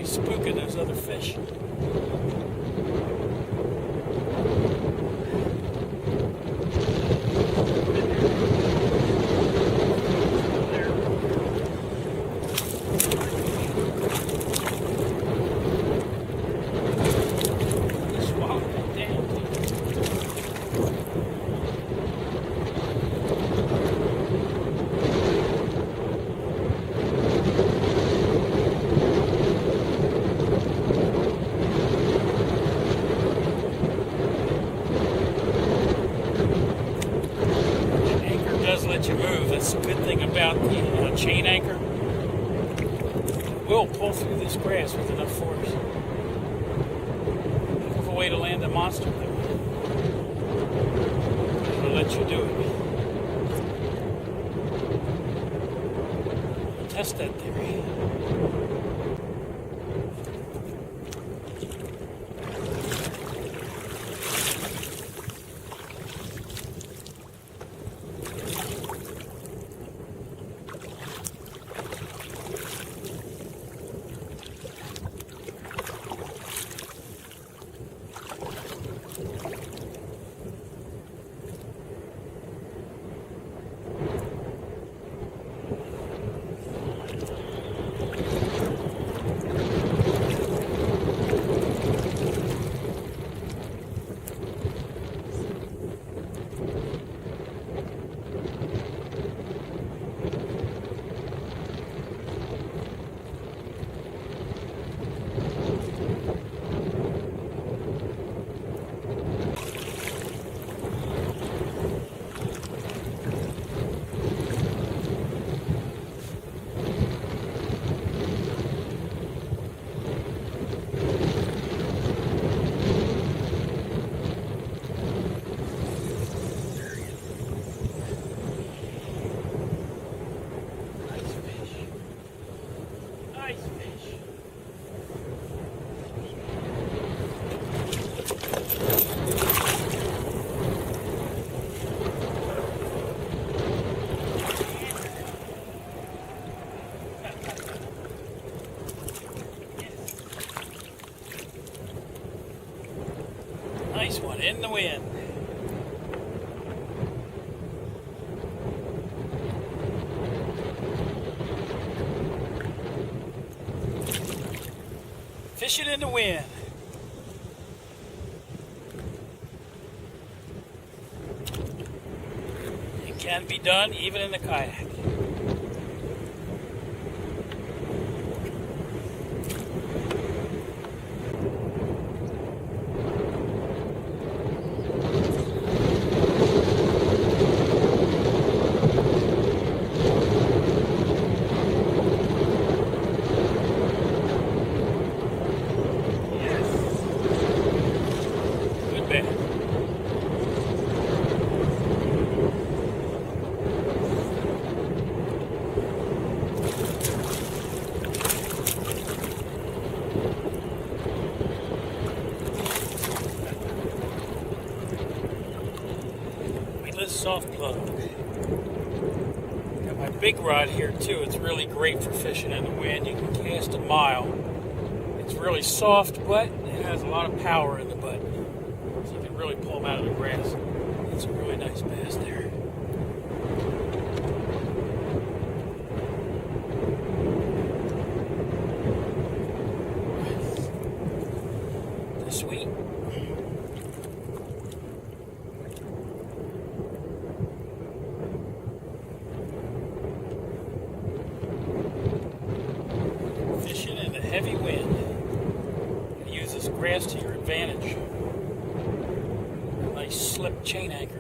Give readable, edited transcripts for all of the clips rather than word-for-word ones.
Spooking those other fish. Let you move. That's the good thing about the chain anchor. It will pull through this grass with enough force. Think of a way to land a monster though. It'll let you do it. Test that theory. Nice one in the wind. Fish it in the wind. It can be done even in the kayak. bad. Weedless soft plug. Got my big rod here too. It's really great for fishing in the wind. You can cast a mile. It's really soft, but it has a lot of power in the butt. So you can really pull them out of the grass. It's a really nice bass there. Sweet. Fishing in the heavy wind. Use this grass to your advantage. Nice slip chain anchor.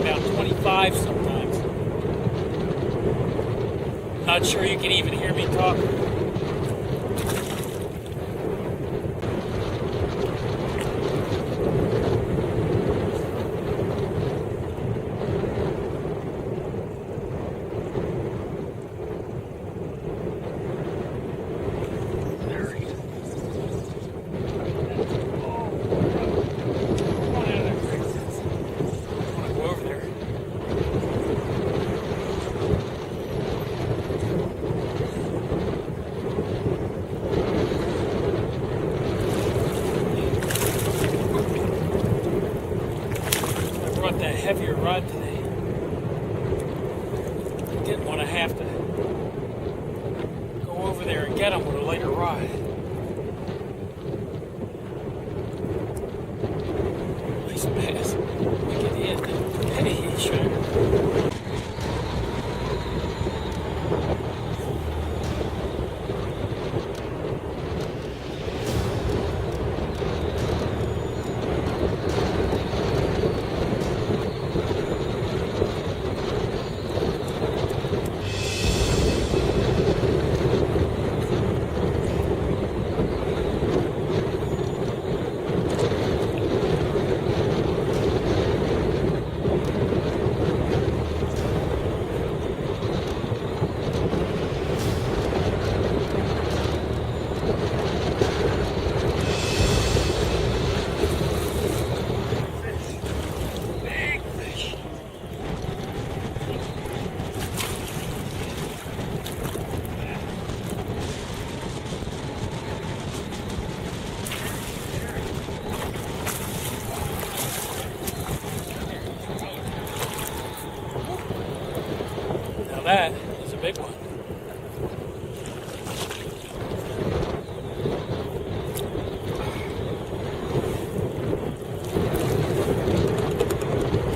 About 25 sometimes. Not sure you can even hear me talk. That heavier rod today. Didn't want to have to go over there and get them with a lighter rod. Nice bass. Wicked hit. Hey, sure. That is a big one.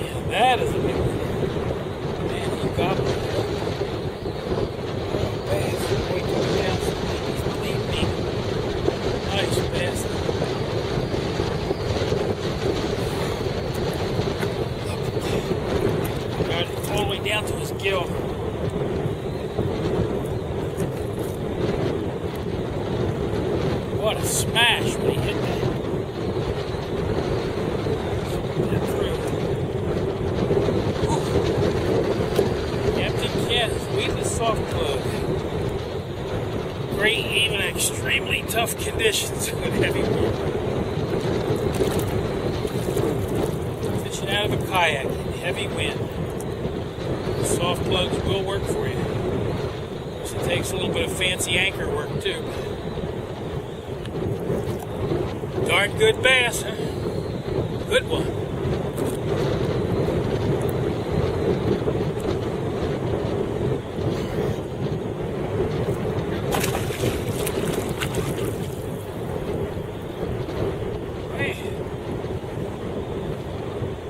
Yeah, that is a big one. Man, you got one. Bass. Way coming down. Leave me. Nice bass. Got it all the way down to his gill. What a smash when he hit that. That through. Captain Kent's Weedless soft plug. Great, even extremely tough conditions with heavy wind. Fishing out of a kayak in heavy wind. Soft plugs will work for you. It takes a little bit of fancy anchor work too. Darn good bass, huh? Good one.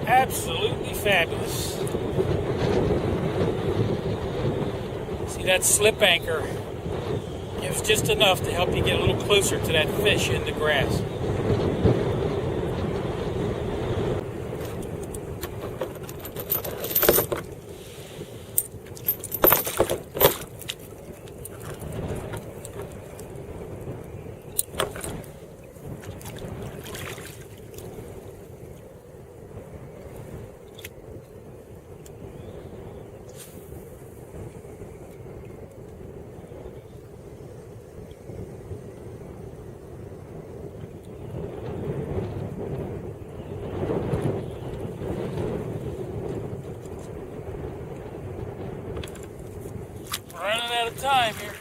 Absolutely fabulous. See, that slip anchor gives just enough to help you get a little closer to that fish in the grass. Running out of time here.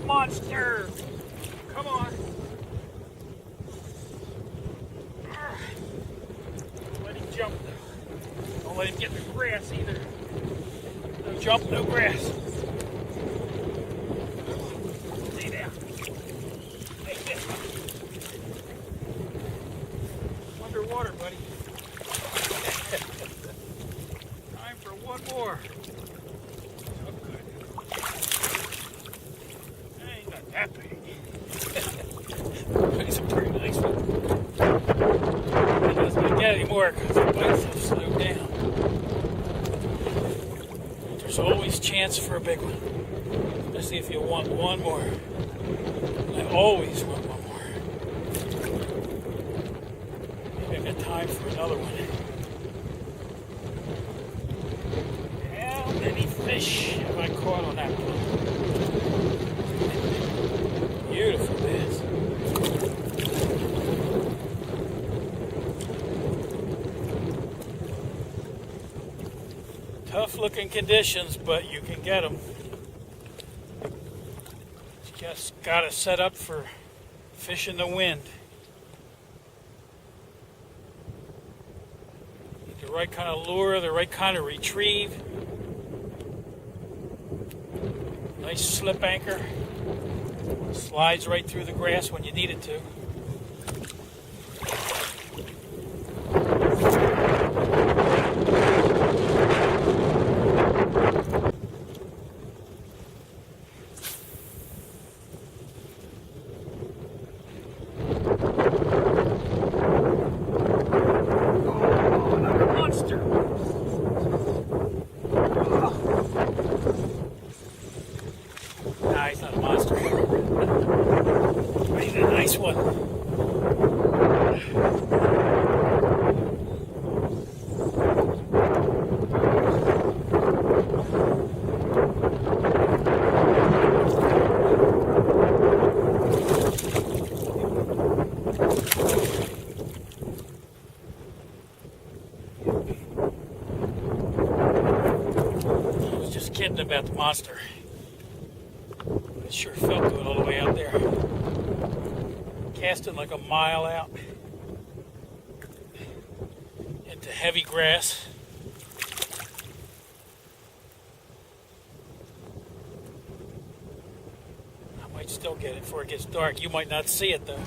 Monster! Come on. Don't let him jump though. Don't let him get in the grass either. No jump, no grass. Stay down. Take this. Underwater, buddy. Time for one more. That big. He's a pretty nice one. He doesn't get any more because the bites have slowed down. There's always chance for a big one, especially if you want one more. I always want one more. Maybe I've got time for another one. How many fish have I caught on that one? Beautiful bass. Tough looking conditions, but you can get them. Just gotta set up for fish in the wind. Need the right kind of lure, the right kind of retrieve. Nice slip anchor. Slides right through the grass when you need it to. Oh, another monster. Nah, he's not a monster. He's a nice one. I was just kidding about the monster. It sure felt good all the way out there. Casting like a mile out into heavy grass. still get it before it gets dark. You might not see it though.